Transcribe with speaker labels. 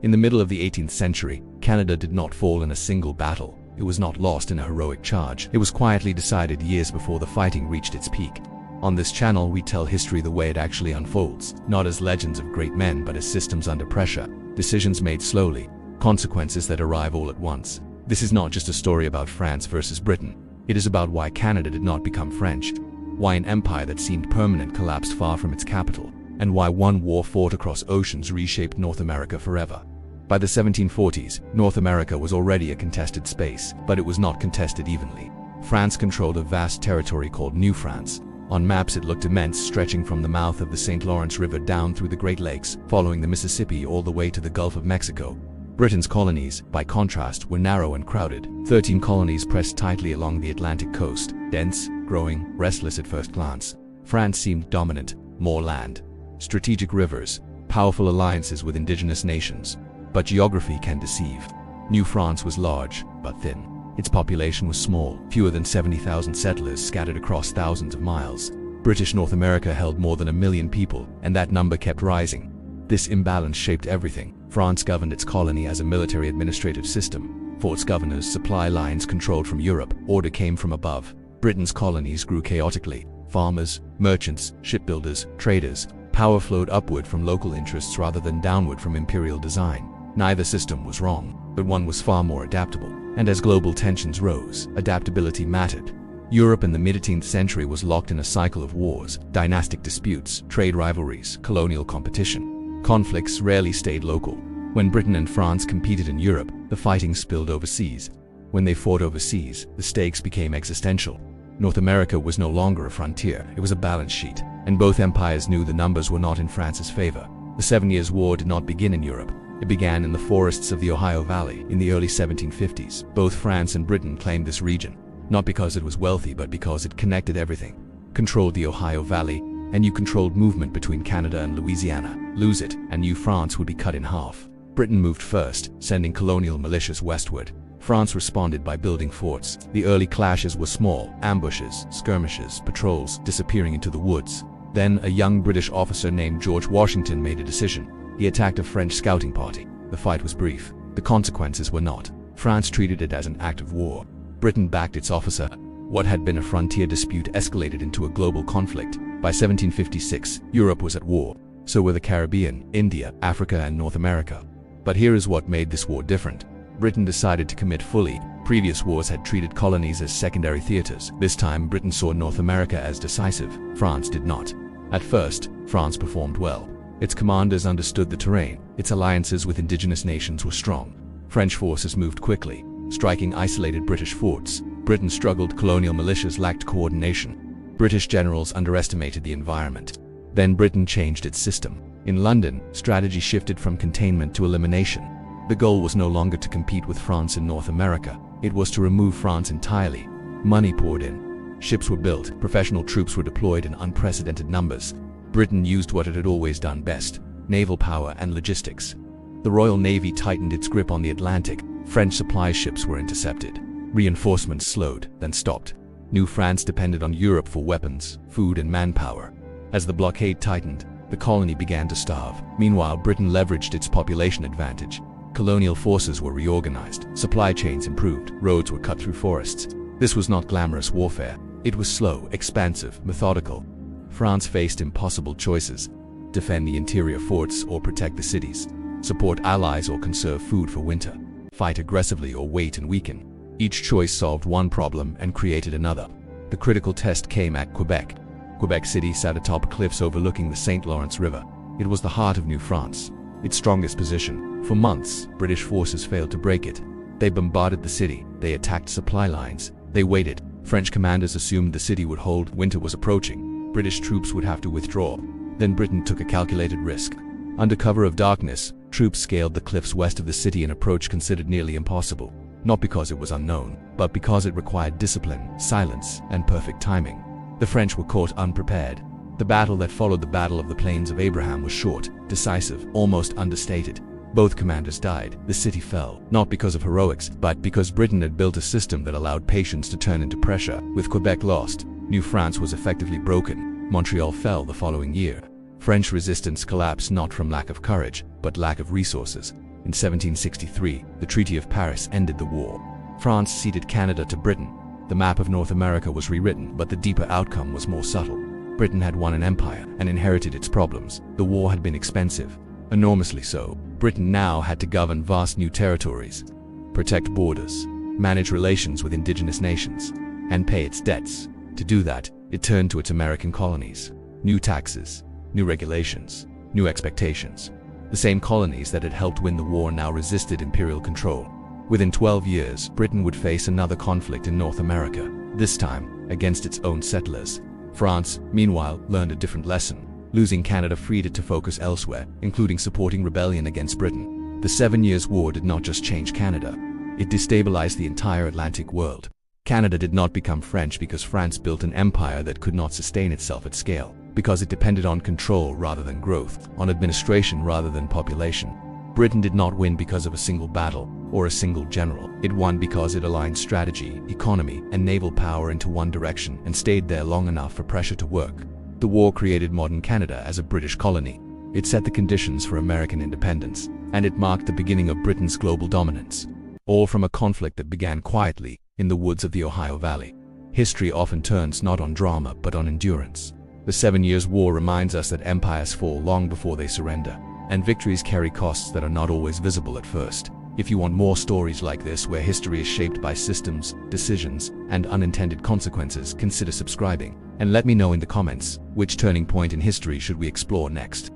Speaker 1: In the middle of the 18th century, Canada did not fall in a single battle. It was not lost in a heroic charge. It was quietly decided years before the fighting reached its peak. On this channel, we tell history the way it actually unfolds, not as legends of great men but as systems under pressure, decisions made slowly, consequences that arrive all at once. This is not just a story about France versus Britain. It is about why Canada did not become French, why an empire that seemed permanent collapsed far from its capital, and why one war fought across oceans reshaped North America forever. By the 1740s, North America was already a contested space, but it was not contested evenly. France controlled a vast territory called New France. On maps it looked immense, stretching from the mouth of the St. Lawrence River down through the Great Lakes, following the Mississippi all the way to the Gulf of Mexico. Britain's colonies, by contrast, were narrow and crowded. 13 colonies pressed tightly along the Atlantic coast, dense, growing, restless at first glance. France seemed dominant, more land, strategic rivers, powerful alliances with indigenous nations. But geography can deceive. New France was large, but thin. Its population was small, fewer than 70,000 settlers scattered across thousands of miles. British North America held more than 1 million people, and that number kept rising. This imbalance shaped everything. France governed its colony as a military administrative system. Forts governors, supply lines controlled from Europe, order came from above. Britain's colonies grew chaotically. Farmers, merchants, shipbuilders, traders. Power flowed upward from local interests rather than downward from imperial design. Neither system was wrong, but one was far more adaptable. And as global tensions rose, adaptability mattered. Europe in the mid-18th century was locked in a cycle of wars, dynastic disputes, trade rivalries, colonial competition. Conflicts rarely stayed local. When Britain and France competed in Europe, the fighting spilled overseas. When they fought overseas, the stakes became existential. North America was no longer a frontier, it was a balance sheet, and both empires knew the numbers were not in France's favor. The 7 Years' War did not begin in Europe. It began in the forests of the Ohio Valley in the early 1750s. Both France and Britain claimed this region, not because it was wealthy but because it connected everything. Controlled the Ohio Valley, and you controlled movement between Canada and Louisiana. Lose it, and New France would be cut in half. Britain moved first, sending colonial militias westward. France responded by building forts. The early clashes were small, ambushes, skirmishes, patrols, disappearing into the woods. Then a young British officer named George Washington made a decision. He attacked a French scouting party. The fight was brief. The consequences were not. France treated it as an act of war. Britain backed its officer. What had been a frontier dispute escalated into a global conflict. By 1756, Europe was at war. So were the Caribbean, India, Africa, and North America. But here is what made this war different. Britain decided to commit fully. Previous wars had treated colonies as secondary theaters. This time, Britain saw North America as decisive. France did not. At first, France performed well. Its commanders understood the terrain. Its alliances with indigenous nations were strong. French forces moved quickly, striking isolated British forts. Britain struggled. Colonial militias lacked coordination. British generals underestimated the environment. Then Britain changed its system. In London, strategy shifted from containment to elimination. The goal was no longer to compete with France in North America. It was to remove France entirely. Money poured in. Ships were built. Professional troops were deployed in unprecedented numbers. Britain used what it had always done best: naval power and logistics. The Royal Navy tightened its grip on the Atlantic. French supply ships were intercepted. Reinforcements slowed, then stopped. New France depended on Europe for weapons, food, and manpower. As the blockade tightened, the colony began to starve. Meanwhile, Britain leveraged its population advantage. Colonial forces were reorganized. Supply chains improved. Roads were cut through forests. This was not glamorous warfare. It was slow, expansive, methodical. France faced impossible choices: defend the interior forts or protect the cities, support allies or conserve food for winter, fight aggressively or wait and weaken. Each choice solved one problem and created another. The critical test came at Quebec. Quebec City sat atop cliffs overlooking the St. Lawrence River. It was the heart of New France, its strongest position. For months, British forces failed to break it. They bombarded the city, they attacked supply lines, they waited. French commanders assumed the city would hold. Winter was approaching. British troops would have to withdraw. Then Britain took a calculated risk. Under cover of darkness, troops scaled the cliffs west of the city, an approach considered nearly impossible. Not because it was unknown, but because it required discipline, silence, and perfect timing. The French were caught unprepared. The battle that followed the Battle of the Plains of Abraham was short, decisive, almost understated. Both commanders died. The city fell, not because of heroics, but because Britain had built a system that allowed patience to turn into pressure. With Quebec lost, New France was effectively broken. Montreal fell the following year. French resistance collapsed not from lack of courage, but lack of resources. In 1763, the Treaty of Paris ended the war. France ceded Canada to Britain. The map of North America was rewritten, but the deeper outcome was more subtle. Britain had won an empire and inherited its problems. The war had been expensive, enormously so. Britain now had to govern vast new territories, protect borders, manage relations with indigenous nations, and pay its debts. To do that, it turned to its American colonies. New taxes, new regulations, new expectations. The same colonies that had helped win the war now resisted imperial control. Within 12 years, Britain would face another conflict in North America, this time against its own settlers. France, meanwhile, learned a different lesson. Losing Canada freed it to focus elsewhere, including supporting rebellion against Britain. The 7 Years' War did not just change Canada. It destabilized the entire Atlantic world. Canada did not become French because France built an empire that could not sustain itself at scale, because it depended on control rather than growth, on administration rather than population. Britain did not win because of a single battle or a single general. It won because it aligned strategy, economy, and naval power into one direction and stayed there long enough for pressure to work. The war created modern Canada as a British colony. It set the conditions for American independence, and it marked the beginning of Britain's global dominance. All from a conflict that began quietly in the woods of the Ohio Valley. History often turns not on drama but on endurance. The 7 Years' War reminds us that empires fall long before they surrender, and victories carry costs that are not always visible at first. If you want more stories like this where history is shaped by systems, decisions, and unintended consequences, consider subscribing, and let me know in the comments which turning point in history should we explore next.